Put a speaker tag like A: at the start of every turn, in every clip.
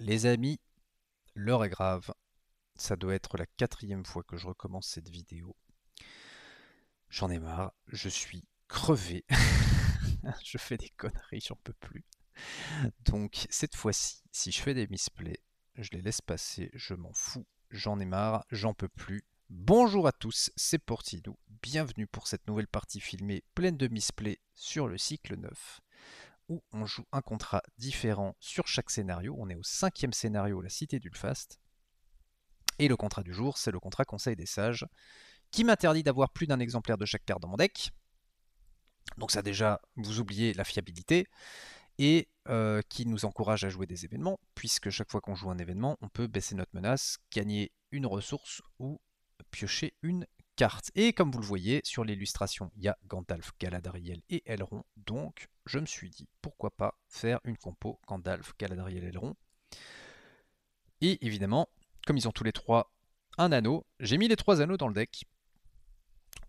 A: Les amis, l'heure est grave. Ça doit être la 4e fois que je recommence cette vidéo. J'en ai marre, je suis crevé. Je fais des conneries, j'en peux plus. Donc cette fois-ci, si je fais des misplays, je les laisse passer, je m'en fous. J'en ai marre, j'en peux plus. Bonjour à tous, c'est Portidou. Bienvenue pour cette nouvelle partie filmée pleine de misplays sur le cycle 9, où on joue un contrat différent sur chaque scénario. On est au 5e scénario, la cité d'Ulfast. Et le contrat du jour, c'est le contrat Conseil des Sages, qui m'interdit d'avoir plus d'un exemplaire de chaque carte dans mon deck. Donc ça déjà, vous oubliez la fiabilité, et qui nous encourage à jouer des événements, puisque chaque fois qu'on joue un événement, on peut baisser notre menace, gagner une ressource ou piocher une carte. Et comme vous le voyez, sur l'illustration, il y a Gandalf, Galadriel et Elrond, donc je me suis dit, pourquoi pas faire une compo Gandalf, Galadriel et Elrond. Et évidemment, comme ils ont tous les trois un anneau, j'ai mis les 3 anneaux dans le deck.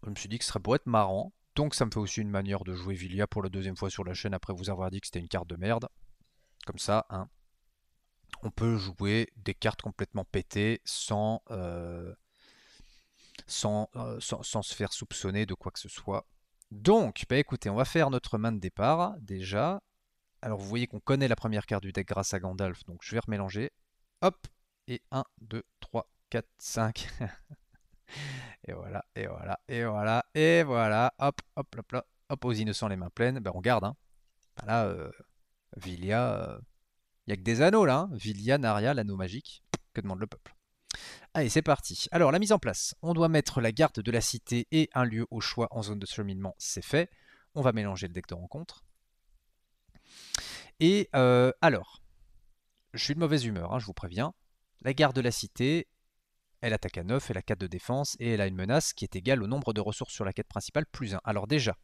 A: Je me suis dit que ce serait pour être marrant. Donc ça me fait aussi une manière de jouer Villia pour la 2e fois sur la chaîne après vous avoir dit que c'était une carte de merde. Comme ça, hein, on peut jouer des cartes complètement pétées sans se faire soupçonner de quoi que ce soit. Donc, bah écoutez, on va faire notre main de départ déjà. Alors vous voyez qu'on connaît la première carte du deck grâce à Gandalf, donc je vais remélanger. Hop, et 1, 2, 3, 4, 5. Et voilà, et voilà, et voilà, et voilà. Hop, hop, hop, hop, hop, aux innocents les mains pleines. Ben on garde, hein. Ben là, Villia, il n'y a que des anneaux là, hein. Villia, Naria, l'anneau magique. Que demande le peuple? Allez, c'est parti. Alors, la mise en place. On doit mettre la garde de la cité et un lieu au choix en zone de cheminement. C'est fait. On va mélanger le deck de rencontre. Et alors, je suis de mauvaise humeur, hein, je vous préviens. La garde de la cité, elle attaque à 9, elle a 4 de défense et elle a une menace qui est égale au nombre de ressources sur la quête principale plus 1. Alors déjà,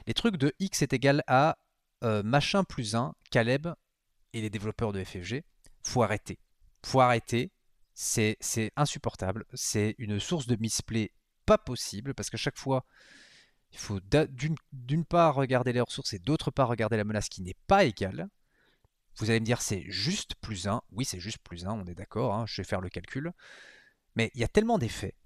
A: les trucs de X est égal à machin plus 1, Caleb et les développeurs de FFG, faut arrêter. Faut arrêter, c'est insupportable, c'est une source de misplay pas possible parce qu'à chaque fois, il faut d'une part regarder les ressources et d'autre part regarder la menace qui n'est pas égale. Vous allez me dire c'est juste plus 1. Oui, c'est juste plus 1, on est d'accord, hein, je vais faire le calcul. Mais il y a tellement d'effets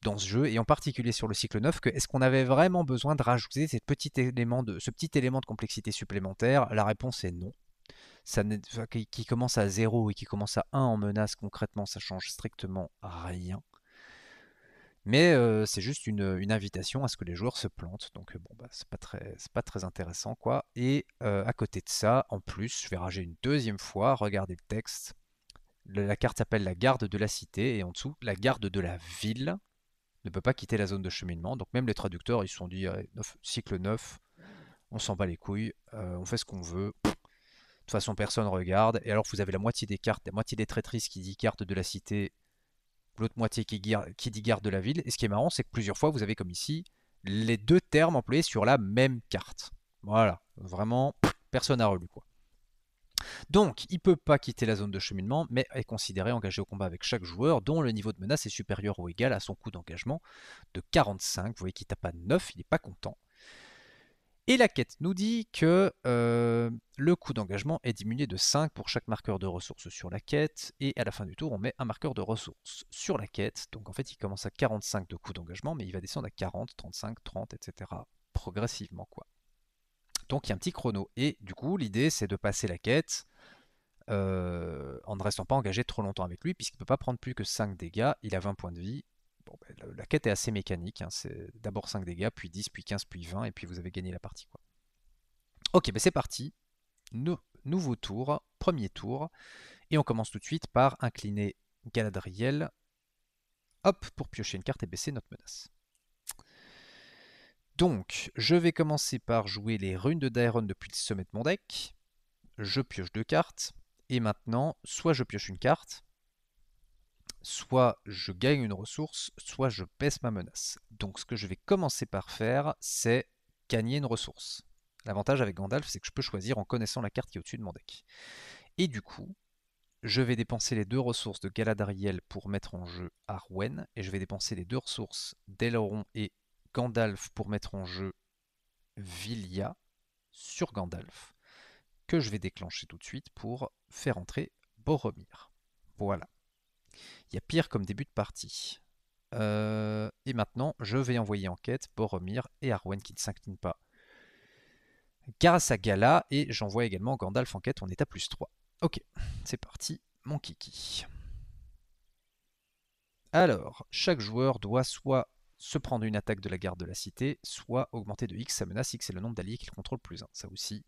A: dans ce jeu, et en particulier sur le cycle 9, que est-ce qu'on avait vraiment besoin de rajouter ce petit élément de complexité supplémentaire? La réponse est non. Qui commence à 0 et qui commence à 1 en menace, concrètement, ça change strictement rien. Mais c'est juste une invitation à ce que les joueurs se plantent. Donc bon, bah, c'est pas très intéressant, quoi. Et à côté de ça, en plus, je vais rager une 2e fois, regardez le texte. La carte s'appelle la garde de la cité, et en dessous, la garde de la ville ne peut pas quitter la zone de cheminement. Donc même les traducteurs, ils se sont dit, cycle 9, on s'en bat les couilles, on fait ce qu'on veut. De toute façon, personne regarde. Et alors, vous avez la moitié des cartes, la moitié des traîtrises qui dit garde de la cité, l'autre moitié qui dit garde de la ville. Et ce qui est marrant, c'est que plusieurs fois, vous avez comme ici les 2 termes employés sur la même carte. Voilà, vraiment, personne n'a relu, quoi. Donc, il ne peut pas quitter la zone de cheminement, mais est considéré engagé au combat avec chaque joueur, dont le niveau de menace est supérieur ou égal à son coût d'engagement de 45. Vous voyez qu'il tape à 9, il n'est pas content. Et la quête nous dit que le coût d'engagement est diminué de 5 pour chaque marqueur de ressources sur la quête, et à la fin du tour, on met un marqueur de ressources sur la quête. Donc en fait, il commence à 45 de coût d'engagement, mais il va descendre à 40, 35, 30, etc. progressivement, quoi. Donc il y a un petit chrono. Et du coup, l'idée, c'est de passer la quête en ne restant pas engagé trop longtemps avec lui, puisqu'il ne peut pas prendre plus que 5 dégâts, il a 20 points de vie. Bon, ben, la quête est assez mécanique, hein. C'est d'abord 5 dégâts, puis 10, puis 15, puis 20, et puis vous avez gagné la partie, quoi. Ok, ben c'est parti. Nouveau tour, premier tour, et on commence tout de suite par incliner Galadriel, hop, pour piocher une carte et baisser notre menace. Donc, je vais commencer par jouer les runes de Daeron depuis le sommet de mon deck. Je pioche 2 cartes, et maintenant, soit je pioche une carte, soit je gagne une ressource, soit je baisse ma menace. Donc ce que je vais commencer par faire, c'est gagner une ressource. L'avantage avec Gandalf, c'est que je peux choisir en connaissant la carte qui est au-dessus de mon deck. Et du coup, je vais dépenser les 2 ressources de Galadriel pour mettre en jeu Arwen, et je vais dépenser les 2 ressources d'Elrond et Gandalf pour mettre en jeu Villia sur Gandalf, que je vais déclencher tout de suite pour faire entrer Boromir. Voilà. Il y a pire comme début de partie. Et maintenant, je vais envoyer en quête Boromir et Arwen qui ne s'inclinent pas grâce à Gala. Et j'envoie également Gandalf en quête, on est à +3. Ok, c'est parti, mon kiki. Alors, chaque joueur doit soit se prendre une attaque de la garde de la cité, soit augmenter de X sa menace. X est le nombre d'alliés qu'il contrôle +1. Ça aussi,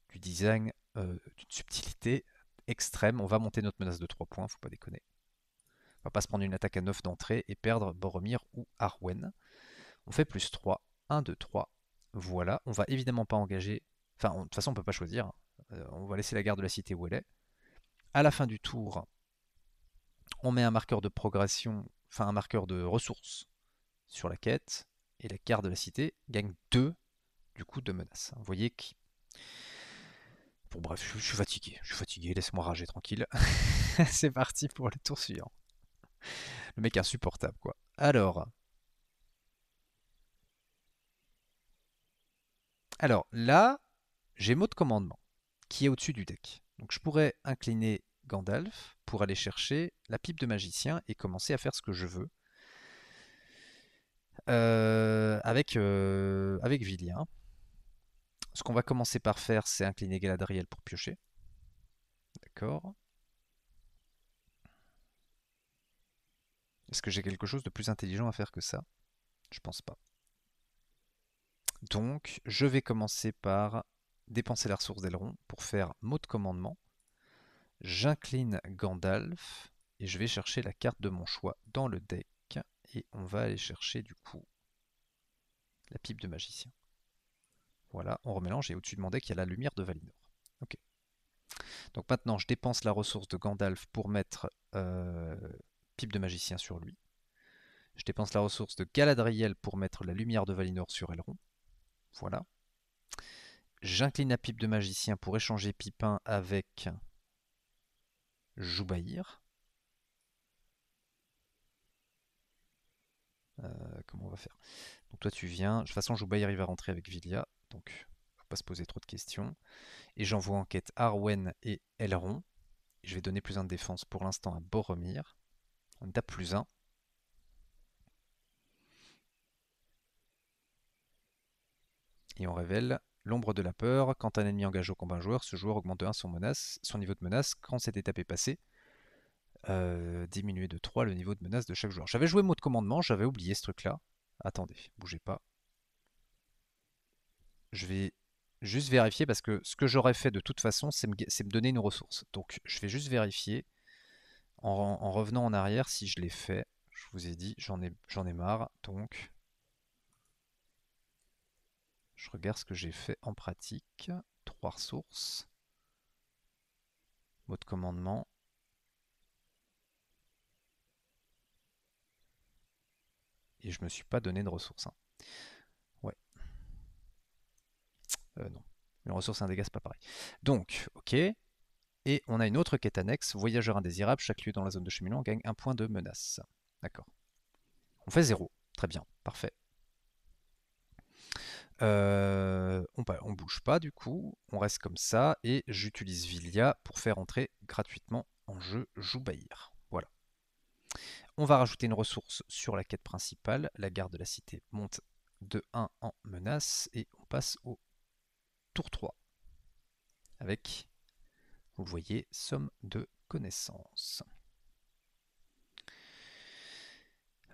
A: du design, d'une subtilité extrême. On va monter notre menace de 3 points, faut pas déconner. On va pas se prendre une attaque à 9 d'entrée et perdre Boromir ou Arwen. On fait +3, 1, 2, 3. Voilà, on va évidemment pas engager. Enfin, de toute façon, on peut pas choisir. On va laisser la garde de la cité où elle est. À la fin du tour, on met un marqueur de progression, enfin un marqueur de ressources sur la quête. Et la garde de la cité gagne 2 du coup de menace. Vous voyez que. Bon, bref, je suis fatigué. Je suis fatigué, laisse-moi rager tranquille. C'est parti pour le tour suivant. Le mec est insupportable, quoi. Alors là, j'ai mot de commandement qui est au-dessus du deck. Donc je pourrais incliner Gandalf pour aller chercher la pipe de magicien et commencer à faire ce que je veux avec Villia. Ce qu'on va commencer par faire, c'est incliner Galadriel pour piocher. D'accord. Est-ce que j'ai quelque chose de plus intelligent à faire que ça? Je pense pas. Donc, je vais commencer par dépenser la ressource d'Elrond pour faire mot de commandement. J'incline Gandalf et je vais chercher la carte de mon choix dans le deck. Et on va aller chercher du coup la pipe de magicien. Voilà, on remélange et au-dessus de mon deck, il y a la lumière de Valinor. Ok. Donc maintenant, je dépense la ressource de Gandalf pour mettre pipe de magicien sur lui. Je dépense la ressource de Galadriel pour mettre la lumière de Valinor sur Elrond. Voilà. J'incline la pipe de magicien pour échanger Pipin avec Joubaïr. Comment on va faire? Donc toi tu viens. De toute façon, Joubaïr il va rentrer avec Villia. Donc faut pas se poser trop de questions. Et j'envoie en quête Arwen et Elrond. Et je vais donner +1 de défense pour l'instant à Boromir. On tape +1. Et on révèle l'ombre de la peur. Quand un ennemi engage au combat un joueur, ce joueur augmente de 1 son niveau de menace. Quand cette étape est passée, diminuer de 3 le niveau de menace de chaque joueur. J'avais joué mot de commandement, j'avais oublié ce truc-là. Attendez, bougez pas. Je vais juste vérifier parce que ce que j'aurais fait de toute façon, c'est me donner une ressource. Donc je vais juste vérifier en revenant en arrière si je l'ai fait. Je vous ai dit, j'en ai marre. Donc je regarde ce que j'ai fait en pratique. 3 ressources. Mot de commandement. Et je me suis pas donné de ressources. Hein. Ouais. Non. Une ressource et un dégât, c'est pas pareil. Donc, ok. Et on a une autre quête annexe, voyageur indésirable, chaque lieu dans la zone de cheminement gagne 1 point de menace. D'accord. On fait 0. Très bien, parfait. On bouge pas du coup, on reste comme ça et j'utilise Villia pour faire entrer gratuitement en jeu Joubaïr. Voilà. On va rajouter une ressource sur la quête principale. La garde de la cité monte de 1 en menace et on passe au tour 3 avec, vous le voyez, somme de connaissances.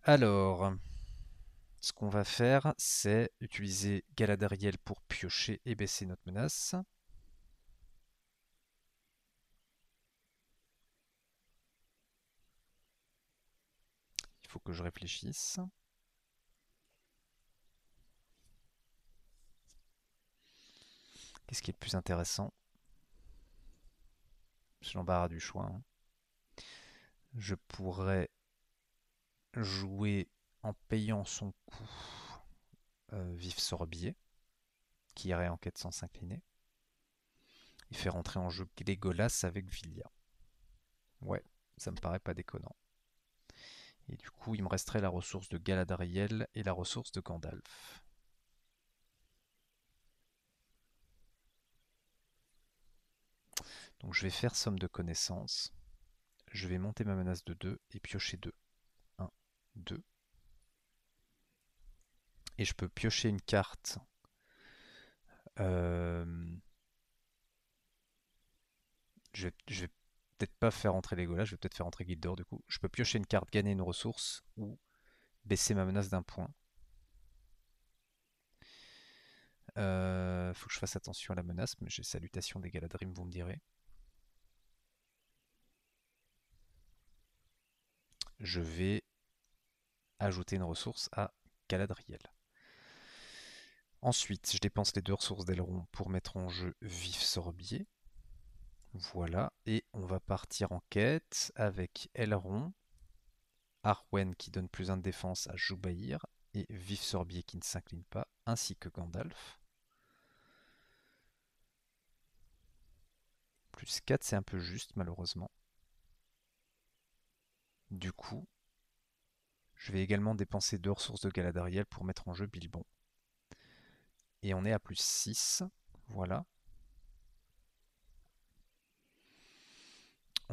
A: Alors, ce qu'on va faire, c'est utiliser Galadriel pour piocher et baisser notre menace. Il faut que je réfléchisse. Qu'est-ce qui est le plus intéressant? J'ai l'embarras du choix. Hein. Je pourrais jouer en payant son coup Vif Sorbier, qui irait en quête sans s'incliner, et faire entrer en jeu Legolas avec Villia. Ouais, ça me paraît pas déconnant. Et du coup, il me resterait la ressource de Galadriel et la ressource de Gandalf. Donc je vais faire somme de connaissances. Je vais monter ma menace de 2 et piocher 2. 1, 2. Et je peux piocher une carte. Euh, je vais peut-être pas faire entrer Legolas, je vais peut-être faire entrer Gildor du coup. Je peux piocher une carte, gagner une ressource ou baisser ma menace d'un point. Faut que je fasse attention à la menace, mais j'ai salutation des Galadrim, vous me direz. Je vais ajouter une ressource à Galadriel. Ensuite, je dépense les 2 ressources d'Elrond pour mettre en jeu Vif Sorbier. Voilà, et on va partir en quête avec Elrond, Arwen qui donne plus 1 de défense à Joubaïr, et Vif Sorbier qui ne s'incline pas, ainsi que Gandalf. Plus 4, c'est un peu juste malheureusement. Du coup, je vais également dépenser 2 ressources de Galadriel pour mettre en jeu Bilbon. Et on est à plus 6, voilà.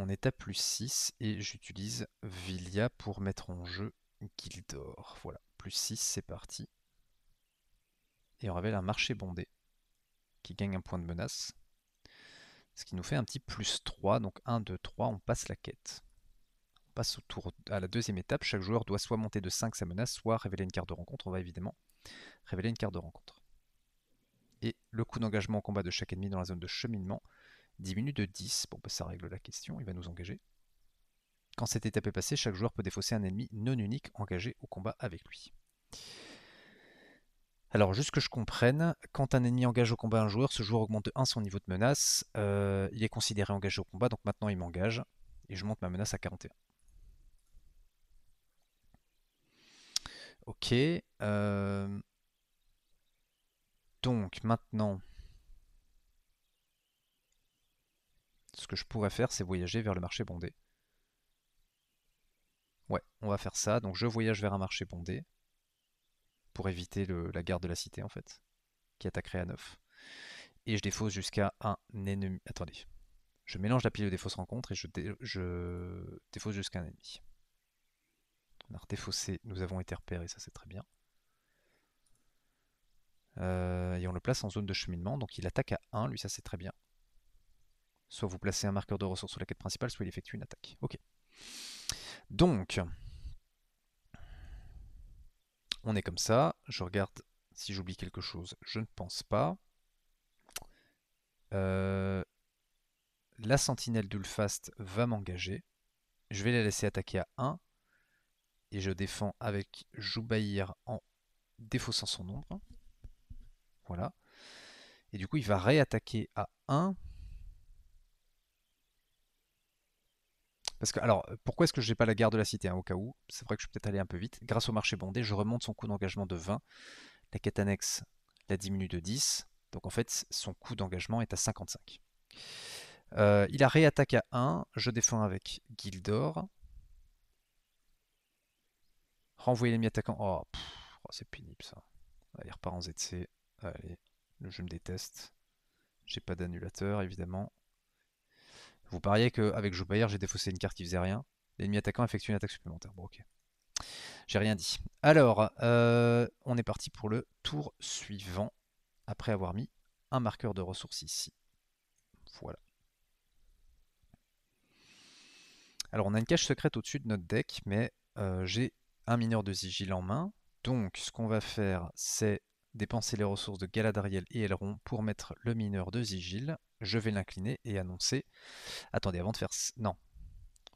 A: On est à plus 6 et j'utilise Villia pour mettre en jeu Gildor. Voilà, plus 6, c'est parti. Et on révèle un marché bondé qui gagne un point de menace. Ce qui nous fait un petit plus 3, donc 1, 2, 3, on passe la quête. On passe à la deuxième étape, chaque joueur doit soit monter de 5 sa menace, soit révéler une carte de rencontre. On va évidemment révéler une carte de rencontre. Et le coût d'engagement en combat de chaque ennemi dans la zone de cheminement diminue de 10. Bon, bah, ça règle la question, il va nous engager. Quand cette étape est passée, chaque joueur peut défausser un ennemi non unique engagé au combat avec lui. Alors, juste que je comprenne, quand un ennemi engage au combat un joueur, ce joueur augmente de 1 son niveau de menace. Il est considéré engagé au combat, donc maintenant il m'engage. Et je monte ma menace à 41. Ok. Donc maintenant, ce que je pourrais faire, c'est voyager vers le marché bondé. Ouais, on va faire ça. Donc je voyage vers un marché bondé pour éviter la garde de la cité en fait, qui attaquerait à 9. Et je défausse jusqu'à un ennemi. Attendez. Je mélange la pile de fausses rencontres et je défausse jusqu'à un ennemi. On a redéfaussé, nous avons été repérés, ça c'est très bien. Et on le place en zone de cheminement, donc il attaque à 1, lui ça c'est très bien. Soit vous placez un marqueur de ressources sur la quête principale, soit il effectue une attaque. Ok. Donc, on est comme ça. Je regarde si j'oublie quelque chose. Je ne pense pas. Euh, la sentinelle d'Ulfast va m'engager. Je vais la laisser attaquer à 1. Et je défends avec Joubaïr en défaussant son ombre. Voilà. Et du coup, il va réattaquer à 1. Parce que, alors, pourquoi est-ce que je n'ai pas la garde de la cité, hein, au cas où? C'est vrai que je peux peut-être aller un peu vite. Grâce au marché bondé, je remonte son coût d'engagement de 20. La quête annexe la diminue de 10. Donc en fait, son coût d'engagement est à 55. Il a réattaque à 1. Je défends avec Gildor. Renvoyer l'ennemi attaquant. Oh, c'est pénible ça. Allez, il repart en ZC. Allez, le jeu me déteste. J'ai pas d'annulateur, évidemment. Vous pariez qu'avec Joubaïr, j'ai défaussé une carte qui faisait rien. L'ennemi attaquant effectue une attaque supplémentaire. Bon, ok. J'ai rien dit. Alors, on est parti pour le tour suivant. Après avoir mis un marqueur de ressources ici. Voilà. Alors, on a une cache secrète au-dessus de notre deck, mais j'ai un mineur de sigil en main. Donc, ce qu'on va faire, c'est dépenser les ressources de Galadriel et Elrond pour mettre le mineur de sigil. Je vais l'incliner et annoncer. Attendez, avant de faire. Non,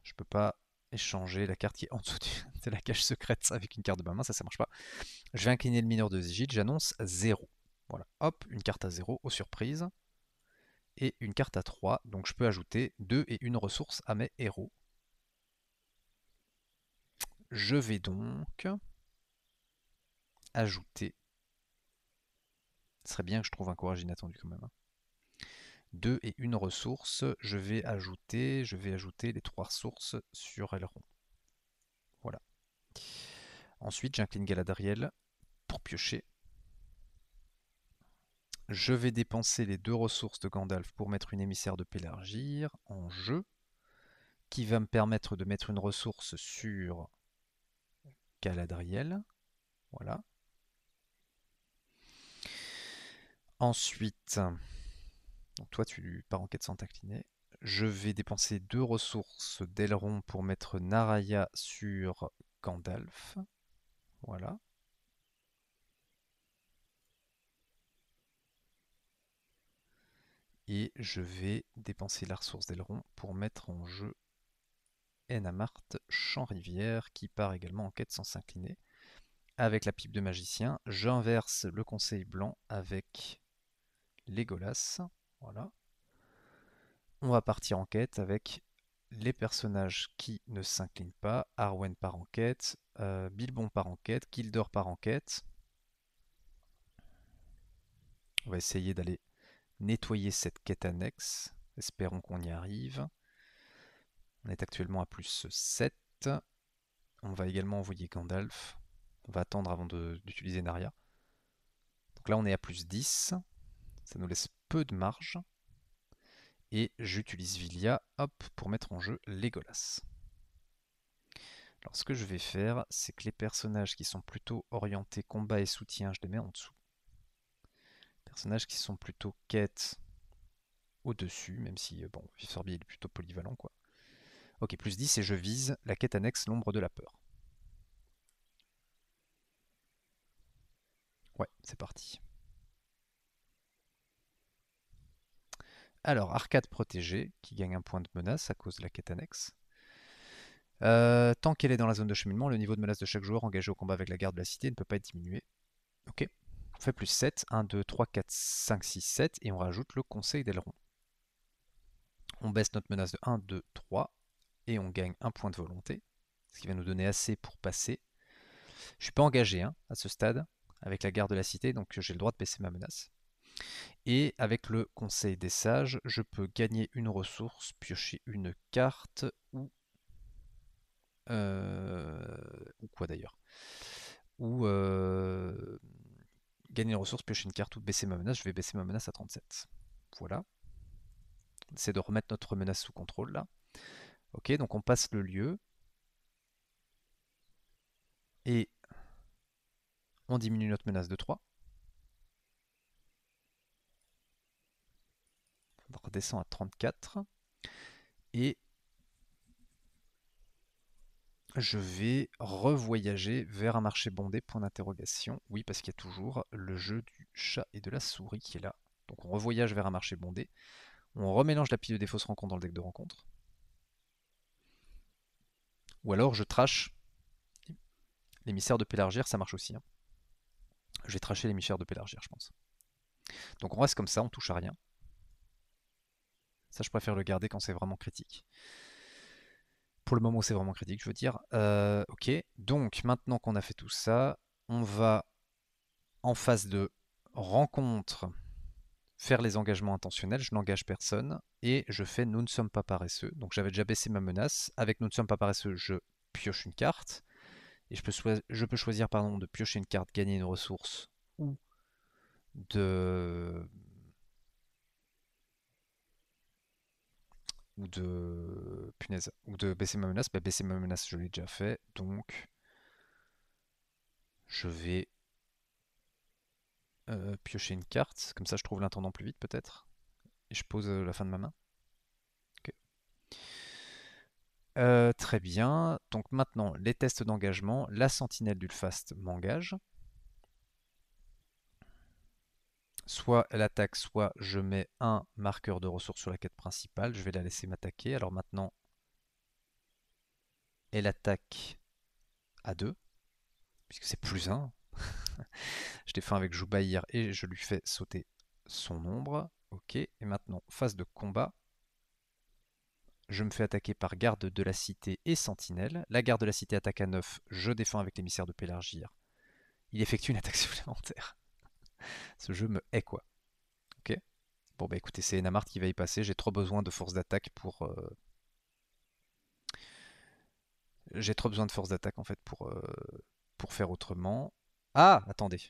A: je peux pas échanger la carte qui est en dessous de la cache secrète avec une carte de ma main, ça marche pas. Je vais incliner le mineur de sigil, j'annonce 0. Voilà, hop, une carte à 0 aux surprises. Et une carte à 3, donc je peux ajouter 2 et une ressource à mes héros. Je vais donc ajouter. Ce serait bien que je trouve un courage inattendu quand même. 2 et une ressource. Je vais ajouter les 3 ressources sur Elrond. Voilà. Ensuite, j'incline Galadriel pour piocher. Je vais dépenser les 2 ressources de Gandalf pour mettre une émissaire de Pélargir en jeu, qui va me permettre de mettre une ressource sur Galadriel. Voilà. Ensuite, donc toi tu pars en quête sans t'incliner. Je vais dépenser 2 ressources d'Elrond pour mettre Naraya sur Gandalf. Voilà. Et je vais dépenser la ressource d'Elrond pour mettre en jeu Enamart Champ-Rivière qui part également en quête sans s'incliner. Avec la pipe de magicien, j'inverse le conseil blanc avec Legolas. Voilà. On va partir en quête avec les personnages qui ne s'inclinent pas. Arwen part en quête, Bilbon part en quête, Gildor part en quête. On va essayer d'aller nettoyer cette quête annexe. Espérons qu'on y arrive. On est actuellement à plus 7. On va également envoyer Gandalf. On va attendre avant d'utiliser Narya. Donc là on est à plus 10. Ça nous laisse peu de marge. Et j'utilise Villia hop, pour mettre en jeu Legolas. Alors ce que je vais faire, c'est que les personnages qui sont plutôt orientés combat et soutien, je les mets en dessous. Les personnages qui sont plutôt quête au-dessus, même si bon, Vif-Sorbier est plutôt polyvalent quoi. Ok, plus 10 et je vise la quête annexe l'ombre de la peur. Ouais, c'est parti. Alors, arcade protégée, qui gagne un point de menace à cause de la quête annexe. Tant qu'elle est dans la zone de cheminement, le niveau de menace de chaque joueur engagé au combat avec la garde de la cité ne peut pas être diminué. Ok. On fait plus 7, 1, 2, 3, 4, 5, 6, 7, et on rajoute le conseil d'Elrond. On baisse notre menace de 1, 2, 3, et on gagne un point de volonté, ce qui va nous donner assez pour passer. Je suis pas engagé hein, à ce stade avec la garde de la cité, donc j'ai le droit de baisser ma menace. Et avec le conseil des sages, je peux gagner une ressource, piocher une carte ou quoi d'ailleurs. Ou gagner une ressource, piocher une carte ou baisser ma menace. Je vais baisser ma menace à 37. Voilà. C'est de remettre notre menace sous contrôle là. Ok, donc on passe le lieu. Et on diminue notre menace de 3. On redescend à 34. Et je vais revoyager vers un marché bondé, point d'interrogation. Oui, parce qu'il y a toujours le jeu du chat et de la souris qui est là. Donc on revoyage vers un marché bondé. On remélange la pile des fausses rencontres dans le deck de rencontre. Ou alors je trash l'émissaire de Pélargir, ça marche aussi. Hein. Je vais trasher l'émissaire de Pélargir, je pense. Donc on reste comme ça, on touche à rien. Ça, je préfère le garder quand c'est vraiment critique. Pour le moment, c'est vraiment critique, je veux dire. Ok, donc maintenant qu'on a fait tout ça, on va en phase de rencontre faire les engagements intentionnels. Je n'engage personne et je fais nous ne sommes pas paresseux. Donc j'avais déjà baissé ma menace. Avec nous ne sommes pas paresseux, je pioche une carte. Et je peux choisir pardon, de piocher une carte, gagner une ressource ou de punaise, ou de baisser ma menace. Bah, baisser ma menace, je l'ai déjà fait, donc je vais piocher une carte, comme ça je trouve l'intendant plus vite peut-être, et je pose la fin de ma main. Ok. Très bien, donc maintenant les tests d'engagement, la sentinelle d'Ulfast m'engage. Soit elle attaque, soit je mets un marqueur de ressources sur la quête principale, je vais la laisser m'attaquer. Alors maintenant, elle attaque à 2, puisque c'est plus 1. Je défends avec Joubaïr et je lui fais sauter son ombre. Ok, et maintenant, phase de combat. Je me fais attaquer par garde de la cité et sentinelle. La garde de la cité attaque à 9, je défends avec l'émissaire de Pélargir. Il effectue une attaque supplémentaire. Ce jeu me hait quoi. Ok. Bon bah écoutez, c'est Enamart qui va y passer. J'ai trop besoin de force d'attaque pour... J'ai trop besoin de force d'attaque en fait pour faire autrement. Ah, attendez.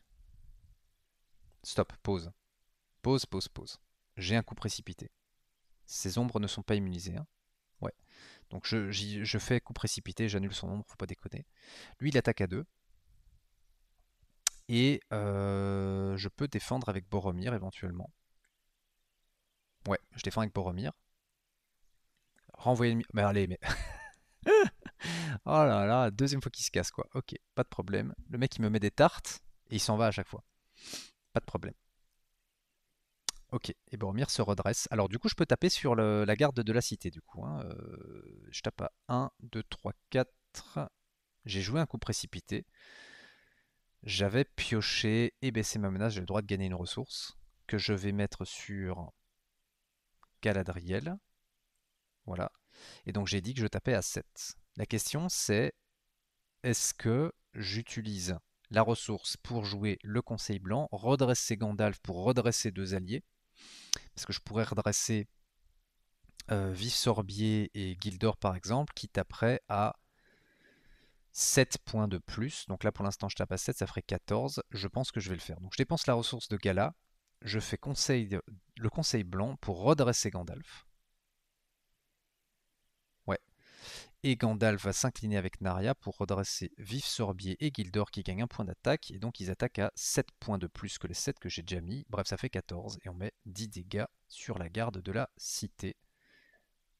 A: Stop, pause. Pause, pause, pause. J'ai un coup précipité. Ces ombres ne sont pas immunisées, hein. Ouais. Donc je fais coup précipité, j'annule son ombre, faut pas déconner. Lui, il attaque à 2. Et je peux défendre avec Boromir éventuellement. Ouais, je défends avec Boromir. Renvoyer le... Mais allez, mais... Oh là là, deuxième fois qu'il se casse, quoi. Ok, pas de problème. Le mec, il me met des tartes et il s'en va à chaque fois. Pas de problème. Ok, et Boromir se redresse. Alors du coup, je peux taper sur la garde de la cité, du coup, hein. Je tape à 1, 2, 3, 4. J'ai joué un coup précipité. J'avais pioché et baissé ma menace. J'ai le droit de gagner une ressource que je vais mettre sur Galadriel. Voilà. Et donc j'ai dit que je tapais à 7. La question c'est, est-ce que j'utilise la ressource pour jouer le conseil blanc, redresser Gandalf pour redresser deux alliés, parce que je pourrais redresser Vif-Sorbier et Gildor par exemple, qui taperaient à 7 points de plus. Donc là pour l'instant je tape à 7, ça ferait 14. Je pense que je vais le faire. Donc je dépense la ressource de Gala, je fais le conseil blanc pour redresser Gandalf. Ouais. Et Gandalf va s'incliner avec Narya pour redresser Vif-Sorbier et Gildor qui gagnent un point d'attaque. Et donc ils attaquent à 7 points de plus que les 7 que j'ai déjà mis. Bref, ça fait 14. Et on met 10 dégâts sur la garde de la cité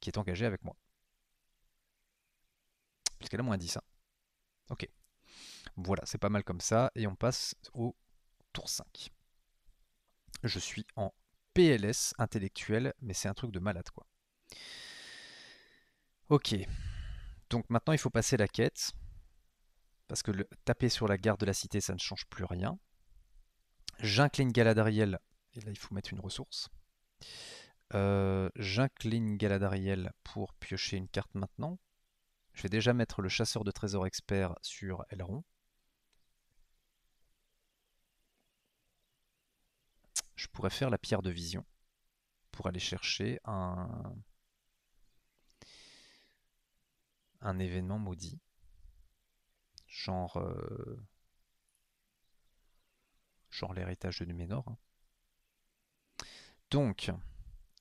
A: qui est engagée avec moi. Puisqu'elle a moins 10. Hein. Ok. Voilà, c'est pas mal comme ça. Et on passe au tour 5. Je suis en PLS intellectuel, mais c'est un truc de malade quoi. Ok. Donc maintenant il faut passer la quête. Parce que taper sur la garde de la cité, ça ne change plus rien. J'incline Galadriel, et là il faut mettre une ressource. J'incline Galadriel pour piocher une carte maintenant. Je vais déjà mettre le chasseur de trésors expert sur Elrond. Je pourrais faire la pierre de vision pour aller chercher un événement maudit. Genre l'héritage de Numénor. Hein. Donc,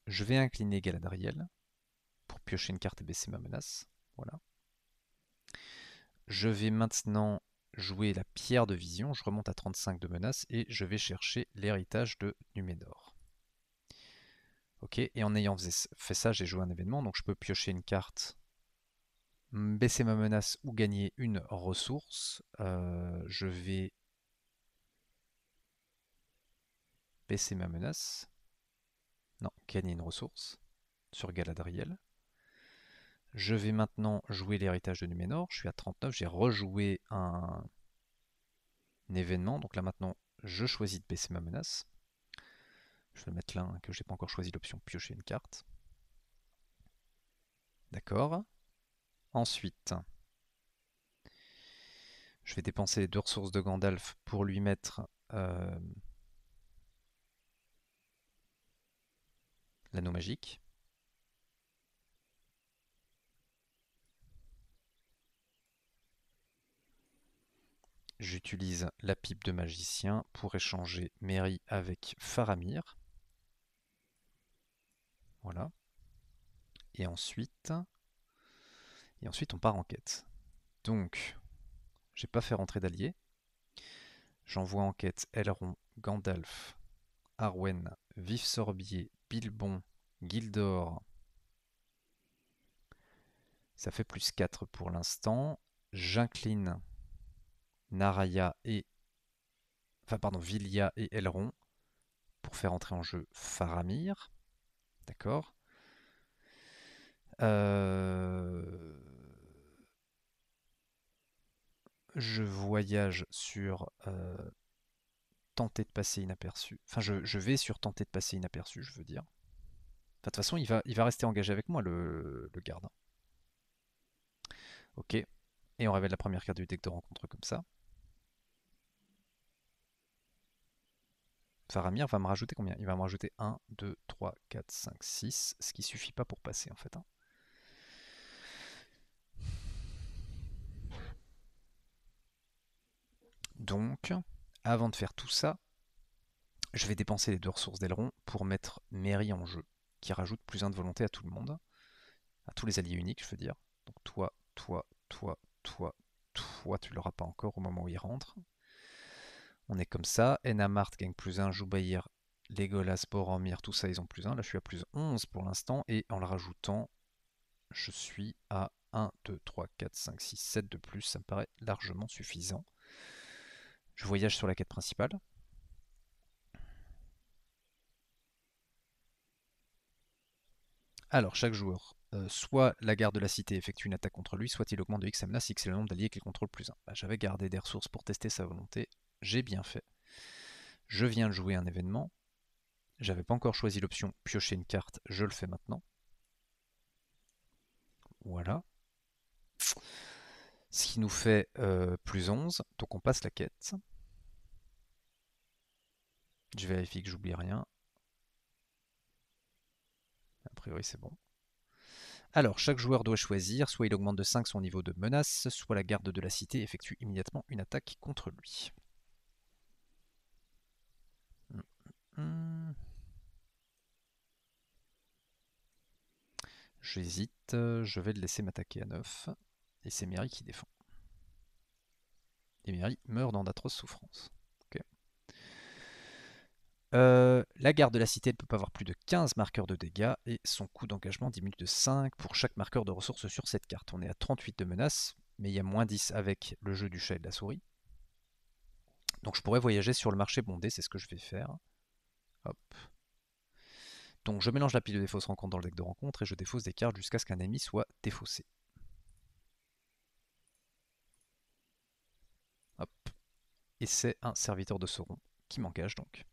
A: je vais incliner Galadriel pour piocher une carte et baisser ma menace. Voilà. Je vais maintenant jouer la pierre de vision. Je remonte à 35 de menace et je vais chercher l'héritage de Numénor. Ok, et en ayant fait ça, j'ai joué un événement, donc je peux piocher une carte, baisser ma menace ou gagner une ressource. Je vais baisser ma menace. Non, gagner une ressource sur Galadriel. Je vais maintenant jouer l'héritage de Numénor. Je suis à 39, j'ai rejoué un événement. Donc là maintenant, je choisis de baisser ma menace. Je vais mettre là que j'ai pas encore choisi l'option piocher une carte. D'accord. Ensuite, je vais dépenser les 2 ressources de Gandalf pour lui mettre l'anneau magique. J'utilise la pipe de magicien pour échanger Merry avec Faramir. Voilà. Et ensuite, on part en quête. Donc, j'ai pas fait rentrer d'alliés. J'envoie en quête Elrond, Gandalf, Arwen, Vif-Sorbier, Bilbon, Gildor. Ça fait plus 4 pour l'instant. J'incline Naraya et... Enfin, pardon, Vilya et Elrond pour faire entrer en jeu Faramir. D'accord. Je voyage sur tenter de passer inaperçu. Enfin, je vais sur tenter de passer inaperçu, je veux dire. Enfin, de toute façon, il va rester engagé avec moi, le garde. Ok. Et on révèle la première carte du deck de rencontre comme ça. Faramir va me rajouter combien? Il va me rajouter 1, 2, 3, 4, 5, 6. Ce qui suffit pas pour passer en fait. Hein. Donc, avant de faire tout ça, Je vais dépenser les 2 ressources d'aileron pour mettre Mary en jeu, qui rajoute +1 de volonté à tout le monde, à tous les alliés uniques, je veux dire. Donc toi, toi, toi, toi, toi, tu l'auras pas encore au moment où il rentre. On est comme ça. Enamart gagne +1, Joubaïr, Legolas, Boromir, tout ça, ils ont +1. Là, je suis à +11 pour l'instant. Et en le rajoutant, je suis à 1, 2, 3, 4, 5, 6, 7 de plus. Ça me paraît largement suffisant. Je voyage sur la quête principale. Alors, chaque joueur, soit la garde de la cité effectue une attaque contre lui, soit il augmente de X sa menace, X est le nombre d'alliés qu'il contrôle +1. Bah, j'avais gardé des ressources pour tester sa volonté. J'ai bien fait. Je viens de jouer un événement. J'avais pas encore choisi l'option piocher une carte. Je le fais maintenant. Voilà. Ce qui nous fait +11. Donc on passe la quête. Je vérifie que j'oublie rien. A priori c'est bon. Alors, chaque joueur doit choisir, soit il augmente de 5 son niveau de menace, soit la garde de la cité effectue immédiatement une attaque contre lui. J'hésite, je vais le laisser m'attaquer à 9. Et c'est Mary qui défend. Et Mary meurt dans d'atroces souffrances. Okay. La garde de la cité ne peut pas avoir plus de 15 marqueurs de dégâts et son coût d'engagement diminue de 5 pour chaque marqueur de ressources sur cette carte. On est à 38 de menaces, mais il y a -10 avec le jeu du chat et de la souris. Donc je pourrais voyager sur le marché bondé, c'est ce que je vais faire. Hop. Donc je mélange la pile de défausse rencontre dans le deck de rencontre et je défausse des cartes jusqu'à ce qu'un ennemi soit défaussé. Hop. Et c'est un serviteur de Sauron qui m'engage donc.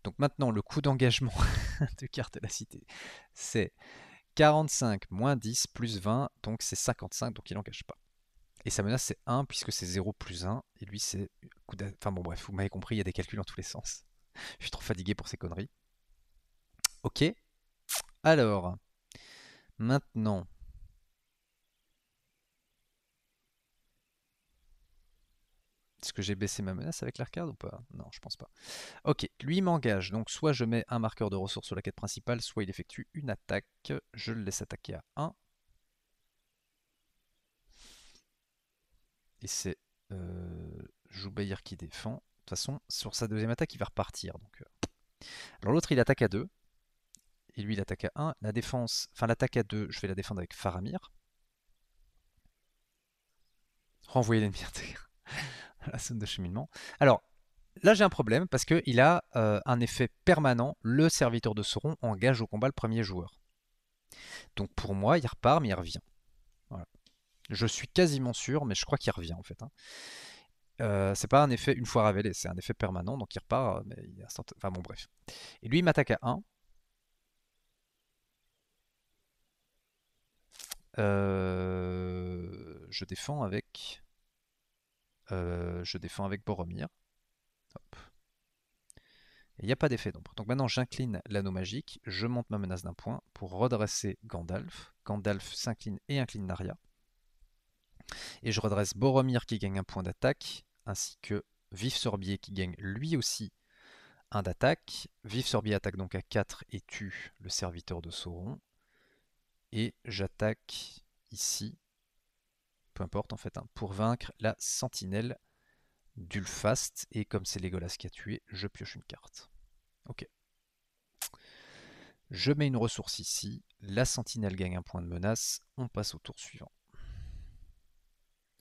A: Donc maintenant, le coût d'engagement de carte de la cité, c'est 45 -10 +20, donc c'est 55, donc il n'engage pas. Et sa menace c'est 1 puisque c'est 0 +1, et lui c'est... Enfin bon bref, vous m'avez compris, il y a des calculs dans tous les sens. Je suis trop fatigué pour ces conneries. Ok, alors, maintenant... Est-ce que j'ai baissé ma menace avec l'arcade ou pas? Non, je pense pas. Ok, lui m'engage, donc soit je mets un marqueur de ressources sur la quête principale, soit il effectue une attaque. Je le laisse attaquer à 1. Et c'est Joubaïr qui défend. De toute façon, sur sa deuxième attaque, il va repartir. Donc, alors l'autre, il attaque à 2. Et lui, il attaque à 1. La défense, enfin l'attaque à 2, je vais la défendre avec Faramir. Renvoyer l'ennemi intégré à la zone de cheminement. Alors, là, j'ai un problème parce qu'il a un effet permanent. Le serviteur de Sauron engage au combat le premier joueur. Donc pour moi, il repart, mais il revient. Voilà. Je suis quasiment sûr, mais je crois qu'il revient en fait. Hein. C'est pas un effet une fois révélé, c'est un effet permanent, donc il repart, mais il est enfin bon bref. Et lui il m'attaque à 1. Je défends avec. Je défends avec Boromir. Hop. Il n'y a pas d'effet d'ombre. Donc maintenant j'incline l'anneau magique, je monte ma menace d'un point pour redresser Gandalf. Gandalf s'incline et incline Narya. Et je redresse Boromir qui gagne un point d'attaque, ainsi que Vif Sorbier qui gagne lui aussi un d'attaque. Vif Sorbier attaque donc à 4 et tue le serviteur de Sauron. Et j'attaque ici, peu importe en fait, hein, pour vaincre la sentinelle d'Ulfast. Et comme c'est Legolas qui a tué, je pioche une carte. Ok. Je mets une ressource ici. La sentinelle gagne un point de menace. On passe au tour suivant.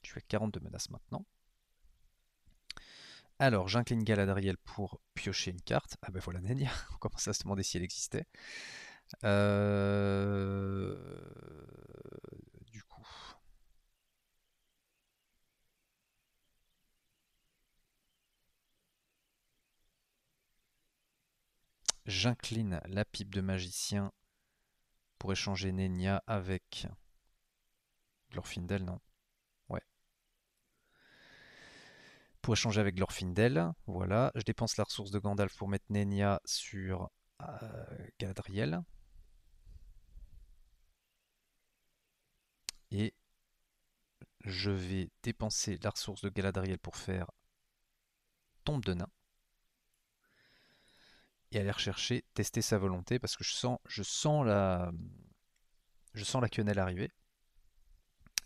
A: Je suis à 42 menaces maintenant. Alors, j'incline Galadriel pour piocher une carte. Ah ben voilà Nenya, on commence à se demander si elle existait. Du coup... J'incline la pipe de magicien pour échanger Nenya avec Glorfindel, non? Ouais. Pour échanger avec Glorfindel, voilà. Je dépense la ressource de Gandalf pour mettre Nenya sur Galadriel. Et je vais dépenser la ressource de Galadriel pour faire tombe de nain. et aller rechercher, tester sa volonté, parce que je sens la quenelle arriver.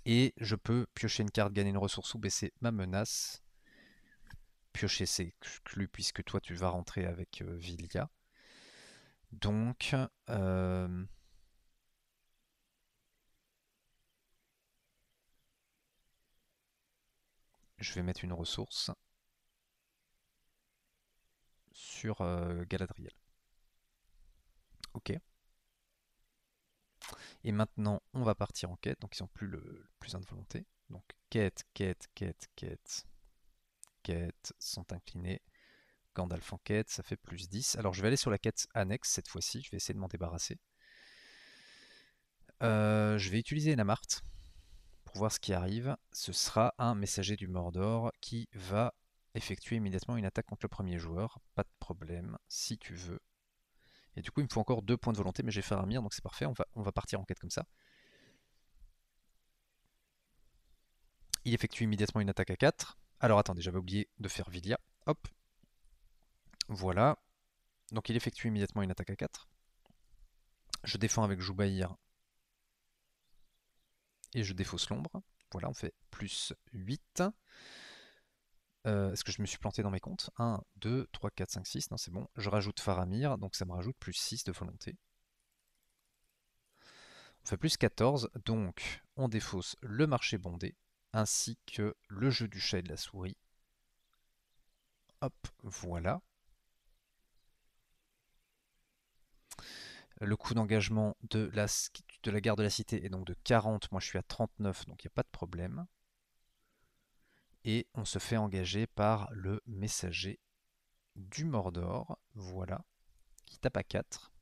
A: Et je peux piocher une carte, gagner une ressource ou baisser ma menace. Piocher c'est exclu puisque toi tu vas rentrer avec Villia. Donc, je vais mettre une ressource sur Galadriel. Ok. Et maintenant, on va partir en quête. Donc, ils n'ont plus le plus 1 de volonté. Donc, quête, quête, quête, quête, quête sont inclinés. Gandalf en quête, ça fait plus 10. Alors, je vais aller sur la quête annexe cette fois-ci. Je vais essayer de m'en débarrasser. Je vais utiliser Enamart pour voir ce qui arrive. Ce sera un messager du Mordor qui va effectuer immédiatement une attaque contre le premier joueur. Pas de problème, si tu veux. Et du coup, il me faut encore 2 points de volonté, mais j'ai Faramir, donc c'est parfait. On va partir en quête comme ça. Il effectue immédiatement une attaque à 4. Alors attendez, j'avais oublié de faire Villia. Hop, voilà. Donc il effectue immédiatement une attaque à 4. Je défends avec Joubaïr et je défausse l'ombre. Voilà, on fait plus 8. Est-ce que je me suis planté dans mes comptes? 1, 2, 3, 4, 5, 6. Non, c'est bon. Je rajoute Faramir, donc ça me rajoute plus 6 de volonté. On fait plus 14, donc on défausse le marché bondé, ainsi que le jeu du chat et de la souris. Hop, voilà. Le coût d'engagement de la garde de la cité est donc de 40, moi je suis à 39, donc il n'y a pas de problème. Et on se fait engager par le messager du Mordor, voilà, qui tape à 4.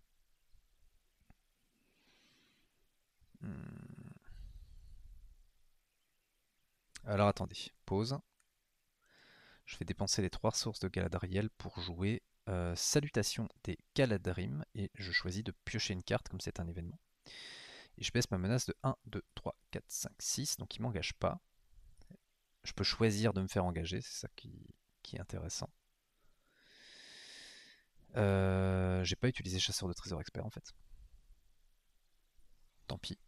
A: Alors attendez, pause. Je vais dépenser les 3 ressources de Galadriel pour jouer Salutation des Galadrim et je choisis de piocher une carte comme c'est un événement. Et je baisse ma menace de 1, 2, 3, 4, 5, 6, donc il ne m'engage pas. Je peux choisir de me faire engager, c'est ça qui est intéressant. J'ai pas utilisé chasseur de trésors expert en fait. Tant pis.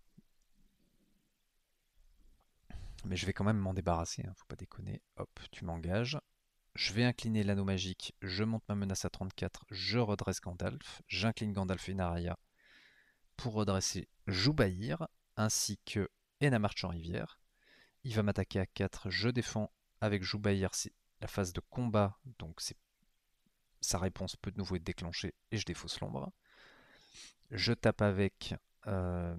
A: Mais je vais quand même m'en débarrasser, hein, faut pas déconner. Hop, tu m'engages. Je vais incliner l'anneau magique, je monte ma menace à 34, je redresse Gandalf, j'incline Gandalf et Naraya pour redresser Joubaïr, ainsi que Enamarch en rivière. Il va m'attaquer à 4, je défends avec Joubaïr, c'est la phase de combat, donc sa réponse peut de nouveau être déclenchée et je défausse l'ombre. Je tape avec euh,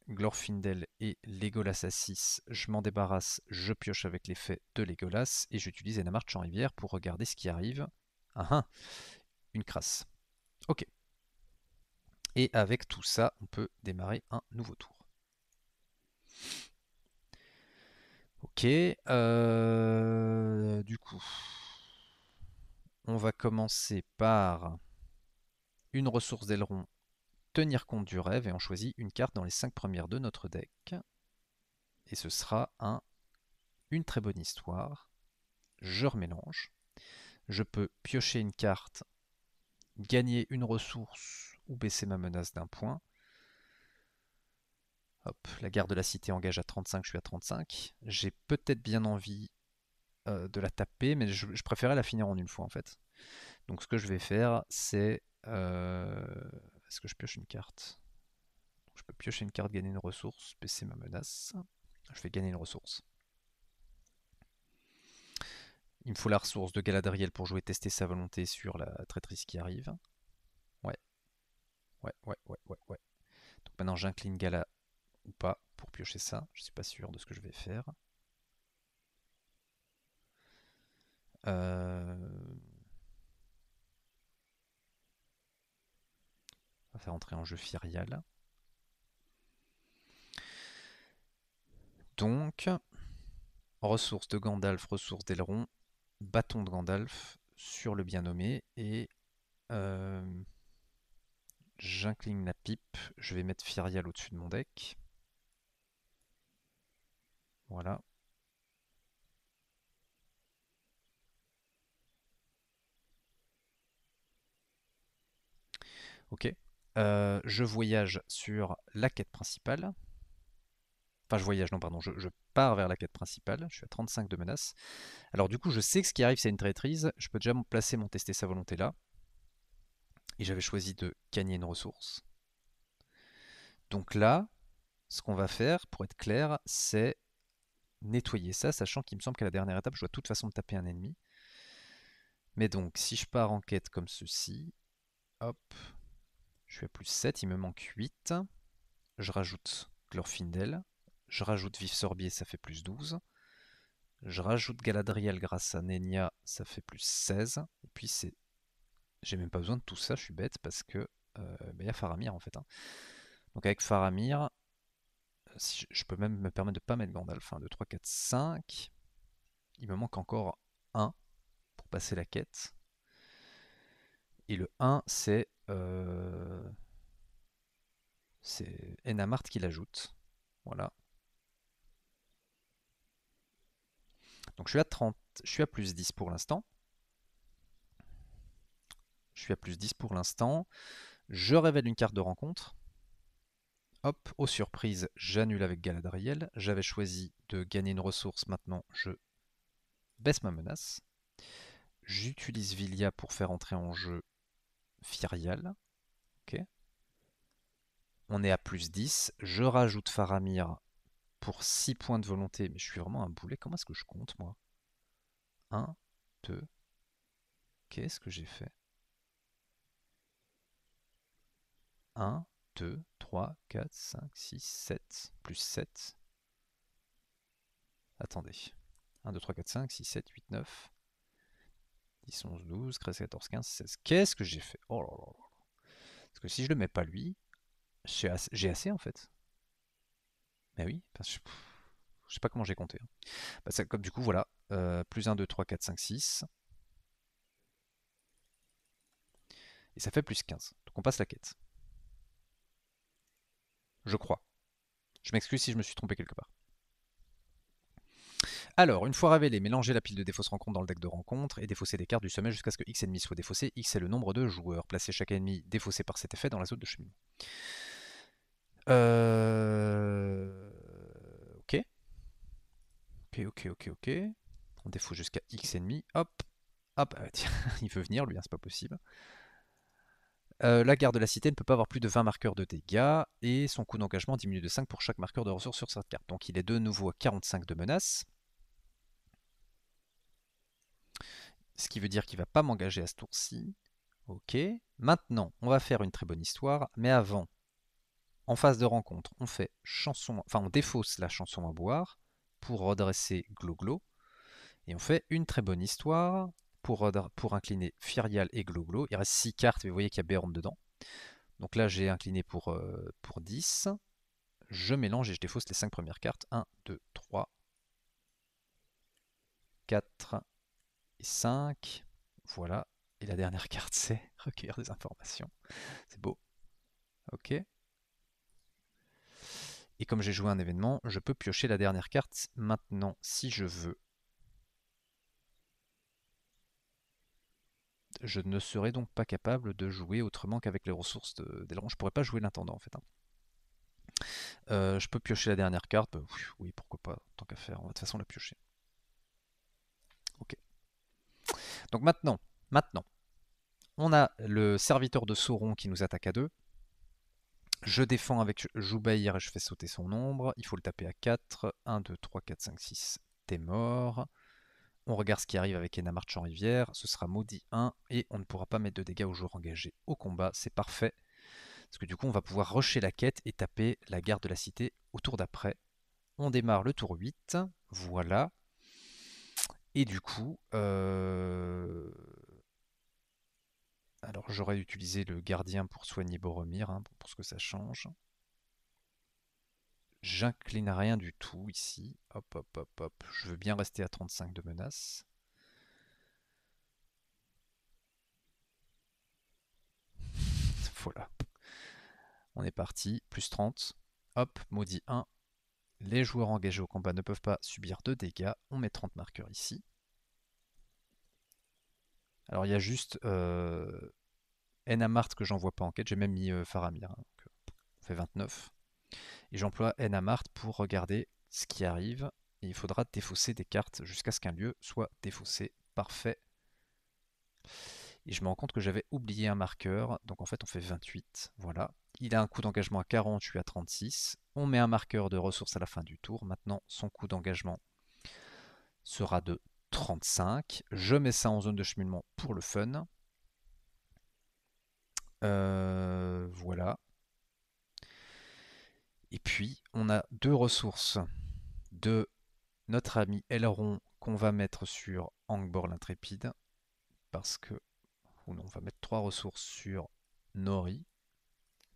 A: Glorfindel et Legolas à 6, je m'en débarrasse, je pioche avec l'effet de Legolas et j'utilise Enamarch en rivière pour regarder ce qui arrive. Ah ah, une crasse. Ok. Et avec tout ça, on peut démarrer un nouveau tour. Ok. Du coup, on va commencer par une ressource d'aileron, tenir compte du rêve, et on choisit une carte dans les 5 premières de notre deck. Et ce sera une très bonne histoire. Je remélange. Je peux piocher une carte, gagner une ressource ou baisser ma menace d'un point. Hop, la garde de la cité engage à 35, je suis à 35. J'ai peut-être bien envie de la taper, mais je préférais la finir en une fois en fait. Donc ce que je vais faire, c'est... Est-ce que je pioche une carte? Je peux piocher une carte, gagner une ressource, baisser ma menace. Je vais gagner une ressource. Il me faut la ressource de Galadriel pour jouer tester sa volonté sur la traîtrise qui arrive. Ouais, ouais. Donc maintenant j'incline Gala ou pas pour piocher ça. Je suis pas sûr de ce que je vais faire. Euh... On va faire entrer en jeu Firial. Donc, ressources de Gandalf, ressources d'Elrond, bâton de Gandalf sur le bien nommé et euh, j'incline la pipe. Je vais mettre Firial au-dessus de mon deck. Voilà. Ok. Je voyage sur la quête principale. Enfin, je voyage, non, pardon, je pars vers la quête principale. Je suis à 35 de menace. Alors, du coup, je sais que ce qui arrive, c'est une traîtrise. Je peux déjà placer mon tester sa volonté là. Et j'avais choisi de gagner une ressource. Donc là, ce qu'on va faire, pour être clair, c'est nettoyer ça, sachant qu'il me semble qu'à la dernière étape, je dois de toute façon me taper un ennemi. Mais donc, si je pars en quête comme ceci, hop, je suis à plus 7, il me manque 8. Je rajoute Glorfindel. Je rajoute Vif Sorbier, ça fait plus 12. Je rajoute Galadriel grâce à Nenya, ça fait plus 16. Et puis c'est. J'ai même pas besoin de tout ça, je suis bête parce que. Il y a Faramir en fait, hein. Donc avec Faramir, si je peux même me permettre de pas mettre Gandalf. 1, 2, 3, 4, 5. Il me manque encore un pour passer la quête. Et le 1, c'est Enamart qui l'ajoute. Voilà. Donc je suis à 30, je suis à plus 10 pour l'instant. Je suis à plus 10 pour l'instant. Je révèle une carte de rencontre. Hop, aux surprises, j'annule avec Galadriel. J'avais choisi de gagner une ressource, maintenant je baisse ma menace. J'utilise Villia pour faire entrer en jeu Fyrial. Ok. On est à plus 10. Je rajoute Faramir pour 6 points de volonté. Mais je suis vraiment un boulet. Comment est-ce que je compte, moi? 1, 2. Qu'est-ce que j'ai fait? 1, 2, 3, 4, 5, 6, 7. Plus 7. Attendez. 1, 2, 3, 4, 5, 6, 7, 8, 9. 10, 11, 12, 13, 14, 15, 16. Qu'est-ce que j'ai fait? Oh là là là. Parce que si je le mets pas lui, j'ai assez en fait. Mais oui, parce que je sais pas comment j'ai compté, hein. Bah, comme du coup, voilà. Plus 1, 2, 3, 4, 5, 6. Et ça fait plus 15. Donc on passe la quête. Je crois. Je m'excuse si je me suis trompé quelque part. Alors, une fois révélé, mélangez la pile de défausse rencontre dans le deck de rencontre et défaussez des cartes du sommet jusqu'à ce que X ennemis soit défaussé. X est le nombre de joueurs. Placez chaque ennemi défaussé par cet effet dans la zone de cheminement. Ok. Ok. On défaut jusqu'à X ennemis. Hop. Hop. Tiens, il veut venir, lui, hein, c'est pas possible. La garde de la cité ne peut pas avoir plus de 20 marqueurs de dégâts et son coût d'engagement diminue de 5 pour chaque marqueur de ressources sur cette carte. Donc il est de nouveau à 45 de menace. Ce qui veut dire qu'il ne va pas m'engager à ce tour-ci. Ok. Maintenant, on va faire une très bonne histoire. Mais avant, en phase de rencontre, on fait chanson, enfin on défausse la chanson à boire pour redresser Glo-Glo. Et on fait une très bonne histoire pour incliner Fyrial et Glo-Glo. Il reste 6 cartes, mais vous voyez qu'il y a Béorn dedans. Donc là, j'ai incliné pour 10. Je mélange et je défausse les 5 premières cartes. 1, 2, 3, 4 et 5. Voilà. Et la dernière carte, c'est recueillir des informations. C'est beau. Ok. Et comme j'ai joué un événement, je peux piocher la dernière carte maintenant si je veux. Je ne serai donc pas capable de jouer autrement qu'avec les ressources d'Elrond. Je pourrais pas jouer l'intendant en fait, hein. Je peux piocher la dernière carte. Bah, oui, pourquoi pas, tant qu'à faire. On va de toute façon la piocher. Ok. Donc maintenant, on a le serviteur de Sauron qui nous attaque à 2. Je défends avec Joubaïr et je fais sauter son ombre. Il faut le taper à 4. 1, 2, 3, 4, 5, 6. T'es mort. On regarde ce qui arrive avec Ena Marche en rivière. Ce sera maudit 1 et on ne pourra pas mettre de dégâts aux joueurs engagés au combat. C'est parfait. Parce que du coup, on va pouvoir rusher la quête et taper la garde de la cité au tour d'après. On démarre le tour 8. Voilà. Et du coup, alors j'aurais utilisé le gardien pour soigner Boromir, hein, pour ce que ça change. J'incline à rien du tout ici. Hop. Je veux bien rester à 35 de menace. Voilà. On est parti. Plus 30. Hop, maudit 1. Les joueurs engagés au combat ne peuvent pas subir de dégâts. On met 30 marqueurs ici. Alors il y a juste Enamart que j'envoie pas en quête. J'ai même mis Faramir. Hein, donc, on fait 29. Et j'emploie Enamart pour regarder ce qui arrive. Et il faudra défausser des cartes jusqu'à ce qu'un lieu soit défaussé. Parfait. Et je me rends compte que j'avais oublié un marqueur. Donc en fait, on fait 28. Voilà. Il a un coût d'engagement à 40, je suis à 36. On met un marqueur de ressources à la fin du tour. Maintenant, son coût d'engagement sera de 35. Je mets ça en zone de cheminement pour le fun. Voilà. Et puis, on a deux ressources de notre ami Elrond qu'on va mettre sur Angbor l'intrépide. Parce que... Ou non, on va mettre trois ressources sur Nori.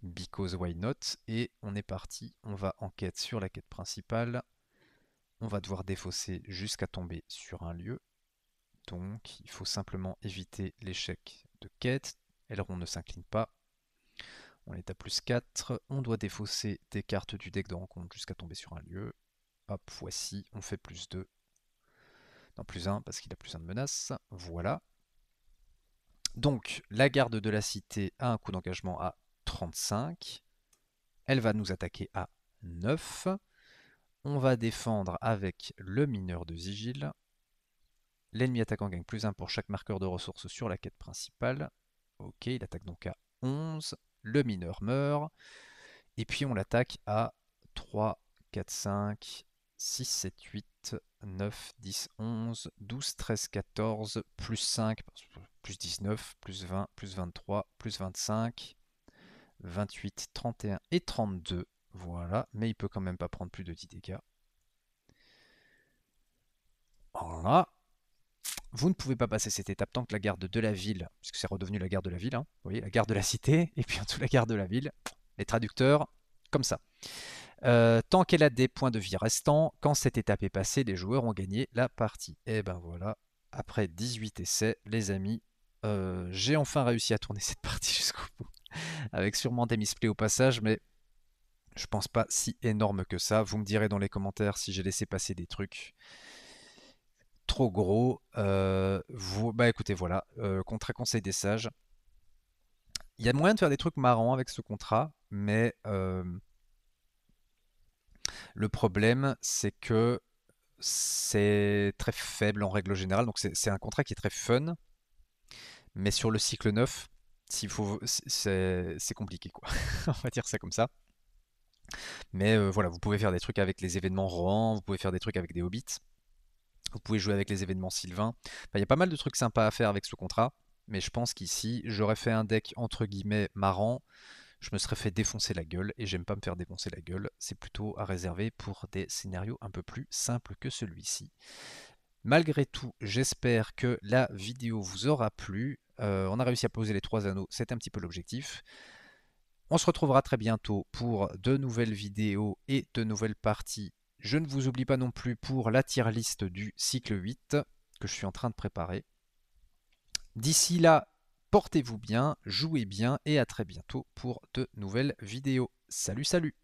A: Because why not? Et on est parti. On va en quête sur la quête principale. On va devoir défausser jusqu'à tomber sur un lieu. Donc, il faut simplement éviter l'échec de quête. Elrond ne s'incline pas. On est à plus 4. On doit défausser des cartes du deck de rencontre jusqu'à tomber sur un lieu. Hop, voici. On fait plus 2. Non, plus 1 parce qu'il a plus 1 de menace. Voilà. Donc, la garde de la cité a un coût d'engagement à 35. Elle va nous attaquer à 9. On va défendre avec le mineur de Sigil. L'ennemi attaquant gagne plus 1 pour chaque marqueur de ressources sur la quête principale. Ok, il attaque donc à 11. Le mineur meurt. Et puis on l'attaque à 3, 4, 5, 6, 7, 8, 9, 10, 11, 12, 13, 14, plus 5, plus 19, plus 20, plus 23, plus 25, 28, 31 et 32. Voilà, mais il peut quand même pas prendre plus de 10 dégâts. Voilà. Vous ne pouvez pas passer cette étape tant que la garde de la ville, puisque c'est redevenu la garde de la ville, hein, vous voyez, la garde de la cité, et puis en dessous la garde de la ville, les traducteurs, comme ça. Tant qu'elle a des points de vie restants, quand cette étape est passée, les joueurs ont gagné la partie. Et ben voilà, après 18 essais, les amis, j'ai enfin réussi à tourner cette partie jusqu'au bout, avec sûrement des misplays au passage, mais je pense pas si énorme que ça. Vous me direz dans les commentaires si j'ai laissé passer des trucs trop gros. Bah écoutez, voilà, contrat conseil des sages. Il y a moyen de faire des trucs marrants avec ce contrat, mais le problème, c'est que c'est très faible en règle générale. Donc c'est un contrat qui est très fun, mais sur le cycle 9, c'est compliqué, quoi. On va dire ça comme ça. Mais voilà, vous pouvez faire des trucs avec les événements Rohan, vous pouvez faire des trucs avec des hobbits, vous pouvez jouer avec les événements Sylvain. Enfin, il y a pas mal de trucs sympas à faire avec ce contrat, mais je pense qu'ici, j'aurais fait un deck entre guillemets marrant. Je me serais fait défoncer la gueule et j'aime pas me faire défoncer la gueule. C'est plutôt à réserver pour des scénarios un peu plus simples que celui-ci. Malgré tout, j'espère que la vidéo vous aura plu. On a réussi à poser les 3 anneaux, c'est un petit peu l'objectif. On se retrouvera très bientôt pour de nouvelles vidéos et de nouvelles parties. Je ne vous oublie pas non plus pour la tier list du cycle 8 que je suis en train de préparer. D'ici là, portez-vous bien, jouez bien et à très bientôt pour de nouvelles vidéos. Salut, salut!